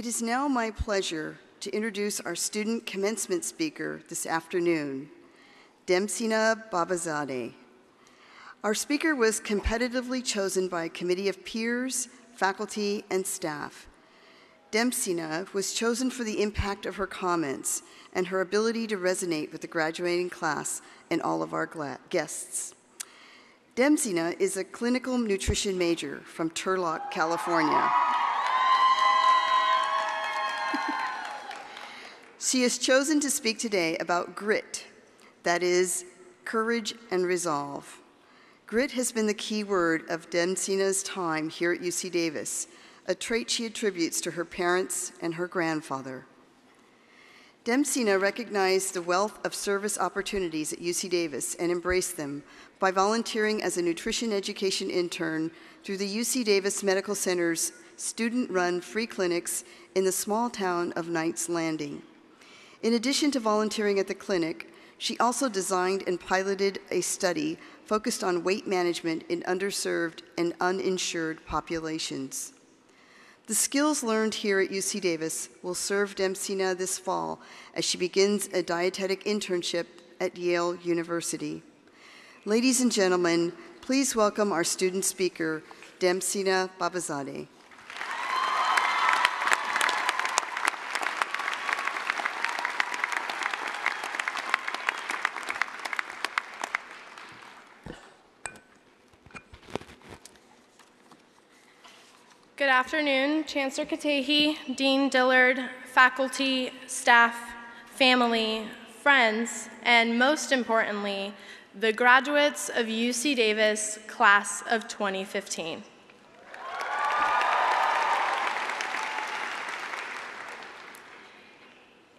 It is now my pleasure to introduce our student commencement speaker this afternoon, Demsina Babazadeh. Our speaker was competitively chosen by a committee of peers, faculty, and staff. Demsina was chosen for the impact of her comments and her ability to resonate with the graduating class and all of our guests. Demsina is a clinical nutrition major from Turlock, California. She is chosen to speak today about grit, that is, courage and resolve. Grit has been the key word of Demsina's time here at UC Davis, a trait she attributes to her parents and her grandfather. Demsina recognized the wealth of service opportunities at UC Davis and embraced them by volunteering as a nutrition education intern through the UC Davis Medical Center's student-run free clinics in the small town of Knights Landing. In addition to volunteering at the clinic, she also designed and piloted a study focused on weight management in underserved and uninsured populations. The skills learned here at UC Davis will serve Demsina this fall as she begins a dietetic internship at Yale University. Ladies and gentlemen, please welcome our student speaker, Demsina Babazadeh. Good afternoon, Chancellor Katehi, Dean Dillard, faculty, staff, family, friends, and most importantly, the graduates of UC Davis class of 2015.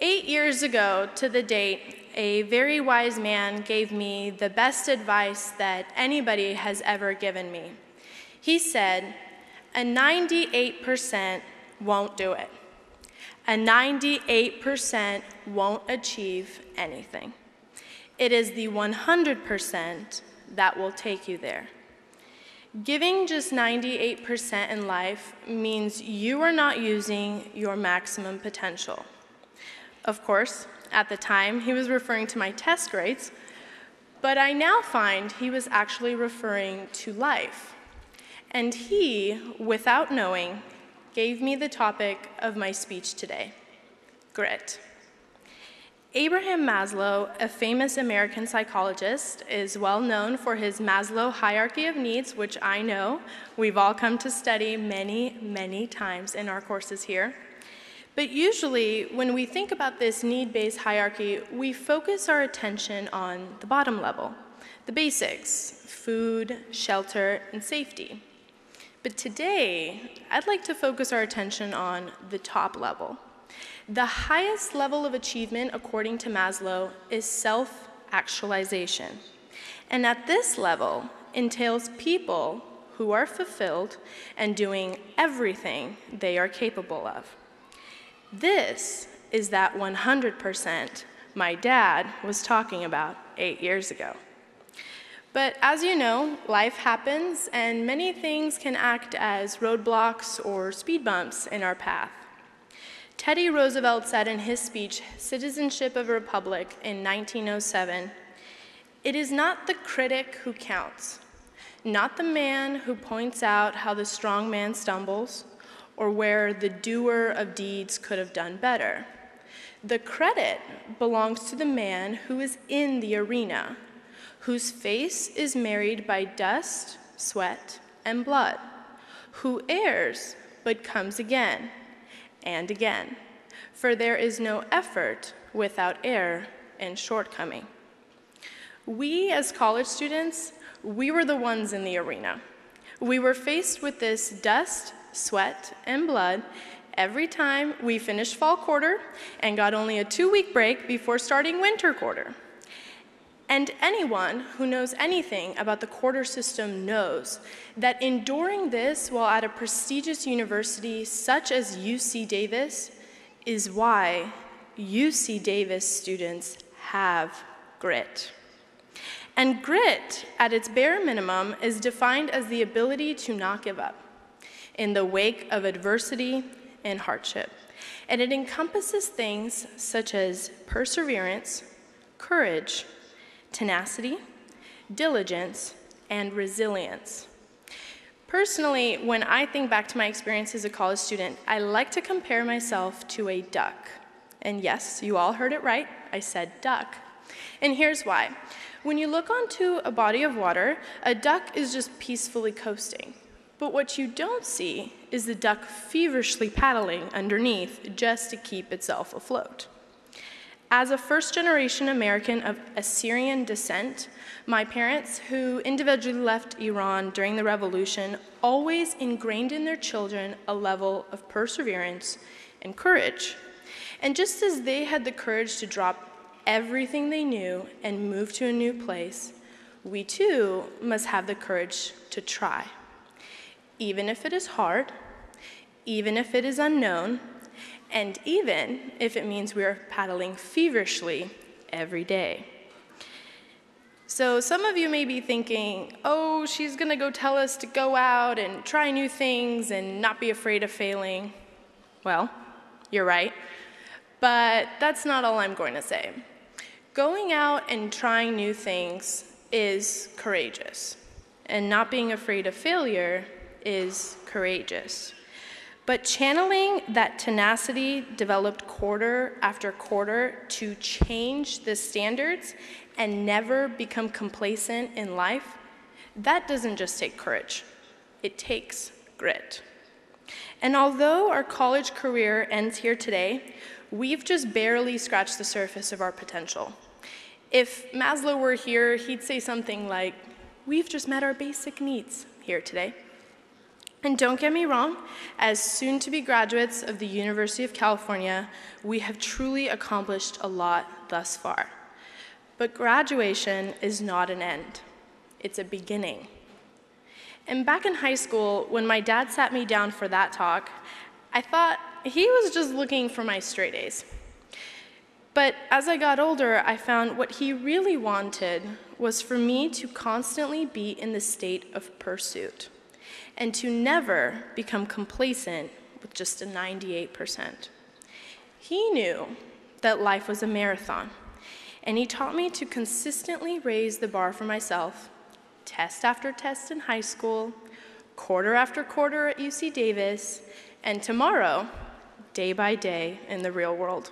Eight years ago to the date, a very wise man gave me the best advice that anybody has ever given me. He said, a 98% won't do it. A 98% won't achieve anything. It is the 100% that will take you there. Giving just 98% in life means you are not using your maximum potential. Of course, at the time, he was referring to my test grades, but I now find he was actually referring to life. And he, without knowing, gave me the topic of my speech today, grit. Abraham Maslow, a famous American psychologist, is well known for his Maslow hierarchy of needs, which I know we've all come to study many, many times in our courses here. But usually, when we think about this need-based hierarchy, we focus our attention on the bottom level, the basics, food, shelter, and safety. But today, I'd like to focus our attention on the top level. The highest level of achievement, according to Maslow, is self-actualization. And at this level, entails people who are fulfilled and doing everything they are capable of. This is that 100% my dad was talking about 8 years ago. But as you know, life happens, and many things can act as roadblocks or speed bumps in our path. Teddy Roosevelt said in his speech, Citizenship of a Republic, in 1907, "It is not the critic who counts, not the man who points out how the strong man stumbles, or where the doer of deeds could have done better. The credit belongs to the man who is in the arena, whose face is marred by dust, sweat, and blood, who errs but comes again and again, for there is no effort without error and shortcoming." We, as college students, we were the ones in the arena. We were faced with this dust, sweat, and blood every time we finished fall quarter and got only a 2-week break before starting winter quarter. And anyone who knows anything about the quarter system knows that enduring this while at a prestigious university such as UC Davis is why UC Davis students have grit. And grit, at its bare minimum, is defined as the ability to not give up in the wake of adversity and hardship. And it encompasses things such as perseverance, courage, tenacity, diligence, and resilience. Personally, when I think back to my experience as a college student, I like to compare myself to a duck. And yes, you all heard it right, I said duck. And here's why. When you look onto a body of water, a duck is just peacefully coasting. But what you don't see is the duck feverishly paddling underneath just to keep itself afloat. As a first-generation American of Assyrian descent, my parents, who individually left Iran during the revolution, always ingrained in their children a level of perseverance and courage. And just as they had the courage to drop everything they knew and move to a new place, we too must have the courage to try. Even if it is hard, even if it is unknown, and even if it means we are paddling feverishly every day. So some of you may be thinking, oh, she's gonna go tell us to go out and try new things and not be afraid of failing. Well, you're right, but that's not all I'm going to say. Going out and trying new things is courageous, and not being afraid of failure is courageous. But channeling that tenacity developed quarter after quarter to change the standards and never become complacent in life, that doesn't just take courage, it takes grit. And although our college career ends here today, we've just barely scratched the surface of our potential. If Maslow were here, he'd say something like, we've just met our basic needs here today. And don't get me wrong, as soon-to-be graduates of the University of California, we have truly accomplished a lot thus far. But graduation is not an end, it's a beginning. And back in high school, when my dad sat me down for that talk, I thought he was just looking for my straight A's. But as I got older, I found what he really wanted was for me to constantly be in the state of pursuit, and to never become complacent with just a 98%. He knew that life was a marathon, and he taught me to consistently raise the bar for myself, test after test in high school, quarter after quarter at UC Davis, and tomorrow, day by day in the real world.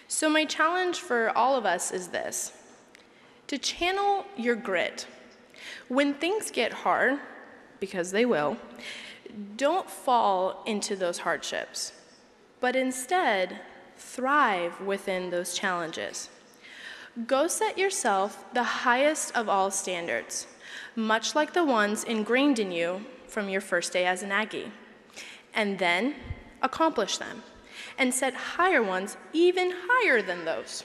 So my challenge for all of us is this: to channel your grit. When things get hard, because they will, don't fall into those hardships, but instead thrive within those challenges. Go set yourself the highest of all standards, much like the ones ingrained in you from your first day as an Aggie, and then accomplish them, and set higher ones even higher than those.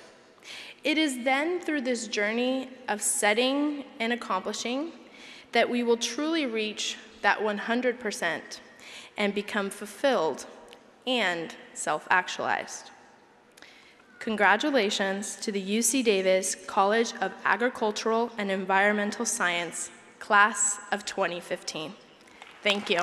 It is then through this journey of setting and accomplishing that we will truly reach that 100% and become fulfilled and self-actualized. Congratulations to the UC Davis College of Agricultural and Environmental Science, class of 2015. Thank you.